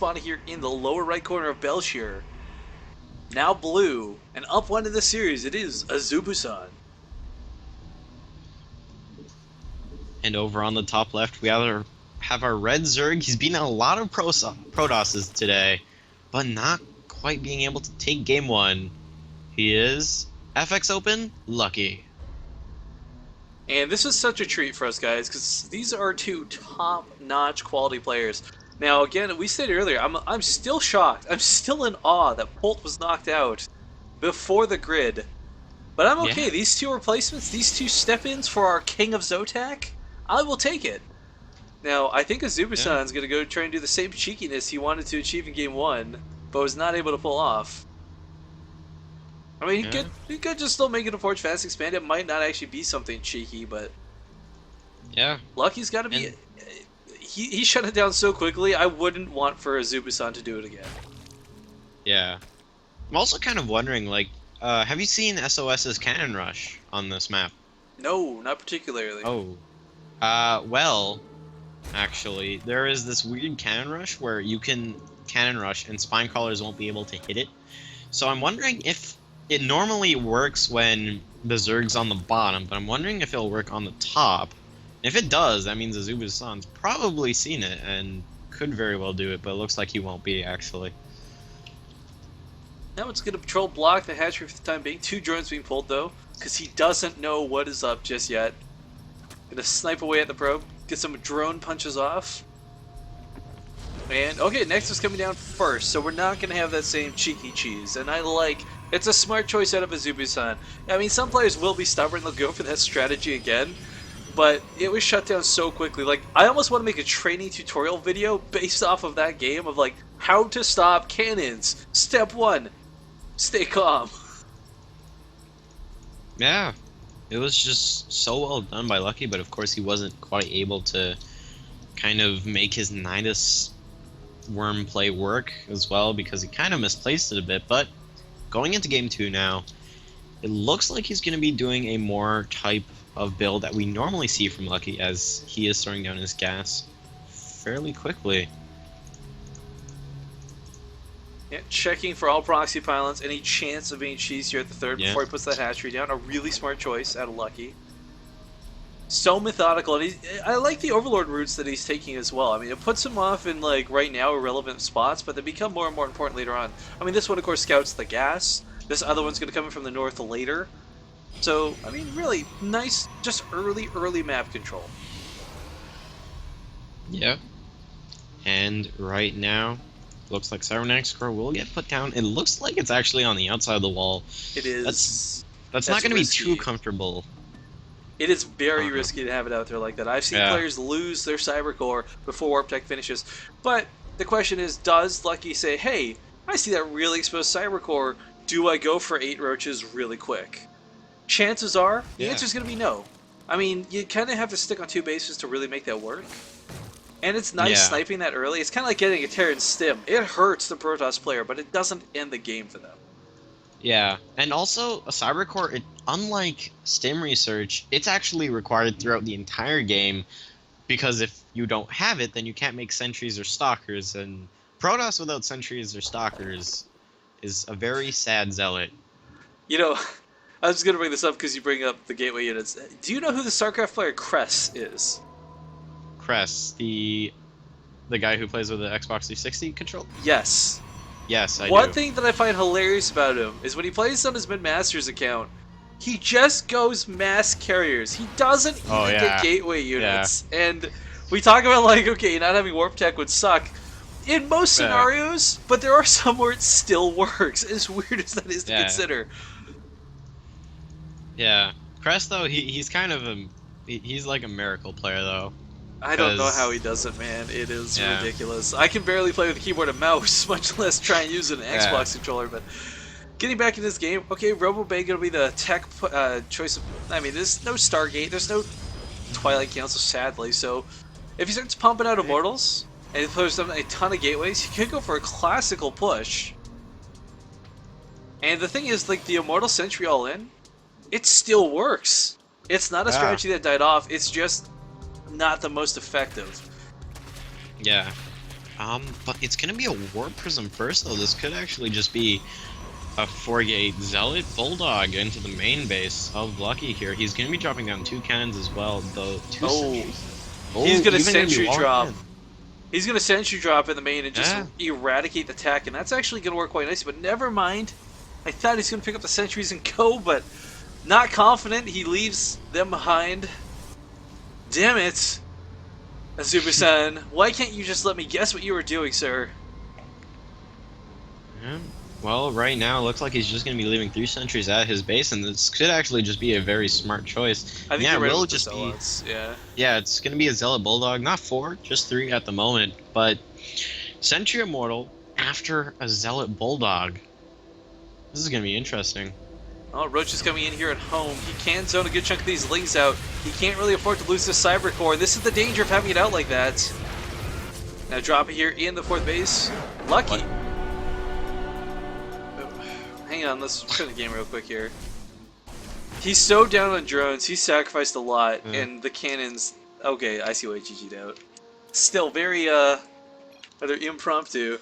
Spawn here in the lower right corner of Belshire. Now blue, and up one in the series, it is AZUBUSan. And over on the top left, we have our red Zerg. He's beaten a lot of Protosses today, but not quite being able to take game one. He is FXOLucky. And this is such a treat for us guys, because these are two top-notch quality players. Now again, we stated earlier, I'm still shocked. I'm still in awe that Bolt was knocked out before the grid. But I'm okay. Yeah. These two replacements, these two step-ins for our King of ZOTAC, I will take it. Now, I think AZUBUSan's going to go try and do the same cheekiness he wanted to achieve in Game 1, but was not able to pull off. I mean, he could just still make it a Forge Fast Expand. It might not actually be something cheeky, but... Yeah. Lucky's got to be... He shut it down so quickly, I wouldn't want for AZUBUSan to do it again. Yeah. I'm also kind of wondering, like, have you seen SOS's Cannon Rush on this map? No, not particularly. Oh. Well, actually, there is this weird Cannon Rush where you can Cannon Rush and Spine Crawlers won't be able to hit it. So I'm wondering if it normally works when the Zerg's on the bottom, but I'm wondering if it'll work on the top. If it does, that means AZUBUSan's probably seen it and could very well do it, but it looks like he won't be, actually. Now it's going to patrol block the hatchery for the time being. 2 drones being pulled, though, because he doesn't know what is up just yet. Gonna snipe away at the probe, get some drone punches off. And, okay, next is coming down first, so we're not going to have that same cheeky cheese. And I like, it's a smart choice out of AZUBUSan. I mean, some players will be stubborn, they'll go for that strategy again. But it was shut down so quickly. Like, I almost want to make a training tutorial video based off of that game of, like, how to stop cannons. Step 1, stay calm. Yeah, it was just so well done by Lucky, but of course he wasn't quite able to kind of make his Nidus worm play work as well because he kind of misplaced it a bit. But going into game 2 now, it looks like he's going to be doing a more type of build that we normally see from Lucky, as he is throwing down his gas fairly quickly. Yeah, checking for all proxy pylons, any chance of being cheese here at the third before he puts that hatchery down. A really smart choice out of Lucky. So methodical, and I like the Overlord routes that he's taking as well. I mean, it puts him off in, like, right now irrelevant spots, but they become more and more important later on. I mean, this one, of course, scouts the gas. This other one's going to come in from the north later. So, I mean, really nice, just early map control. Yeah. And right now, looks like Cybernetics Score will get put down. It looks like it's actually on the outside of the wall. It is. That's not going to be too comfortable. It is very risky to have it out there like that. I've seen players lose their Cybercore before Warp Tech finishes. But the question is, does Lucky say, hey, I see that really exposed Cybercore, do I go for 8 roaches really quick? Chances are, the answer is going to be no. I mean, you kind of have to stick on 2 bases to really make that work. And it's nice sniping that early. It's kind of like getting a Terran stim. It hurts the Protoss player, but it doesn't end the game for them. Yeah, and also a Cybercore, unlike stim research, it's actually required throughout the entire game, because if you don't have it, then you can't make sentries or stalkers, and Protoss without sentries or stalkers is a very sad zealot. You know, I was going to bring this up because you bring up the gateway units. Do you know who the StarCraft player Cress is? Cress, the guy who plays with the Xbox 360 control? Yes. Yes, I do. One thing that I find hilarious about him is when he plays on his Mid-Masters account, he just goes mass carriers. He doesn't even get gateway units. Yeah. And we talk about, like, okay, not having Warp Tech would suck in most scenarios, but there are some where it still works, as weird as that is to consider. Yeah. Crest, though, he's kind of he's like a miracle player, though. I don't know how he does it, man. It is ridiculous. I can barely play with a keyboard and mouse, much less try and use an Xbox controller, but getting back in this game, okay, RoboBay gonna be the tech choice of, I mean, there's no Stargate, there's no Twilight Council, sadly, so if he starts pumping out Immortals, and he throws them a ton of gateways, he could go for a classical push. And the thing is, like, the Immortal Sentry all in, it still works. It's not a strategy that died off, it's just not the most effective. Yeah. But it's gonna be a War Prism first, though. This could actually just be a 4-gate Zealot Bulldog into the main base of Lucky here. He's gonna be dropping down 2 cannons as well, though. 2 sentries. He's gonna even sentry walk drop. in. He's gonna sentry drop in the main and just Yeah. eradicate the attack, and that's actually gonna work quite nicely. But never mind. I thought he's gonna pick up the sentries and go, but not confident. He leaves them behind. Damn it, AZUBUSan. Why can't you just let me guess what you were doing, sir? Yeah. Well, right now it looks like he's just going to be leaving 3 sentries at his base, and this could actually just be a very smart choice. I think yeah, you're it right will with the just be. Zealots, yeah. Yeah, it's going to be a Zealot Bulldog, not 4, just 3 at the moment. But Sentry Immortal after a Zealot Bulldog. This is going to be interesting. Oh, Roach is coming in here at home. He can zone a good chunk of these Lings out. He can't really afford to lose this Cyber Core. This is the danger of having it out like that. Now drop it here in the 4th base. Lucky. What? Hang on, let's turn the game real quick here. He's so down on drones, he sacrificed a lot, and the cannons... Okay, I see why he GG'd out. Still very, rather impromptu.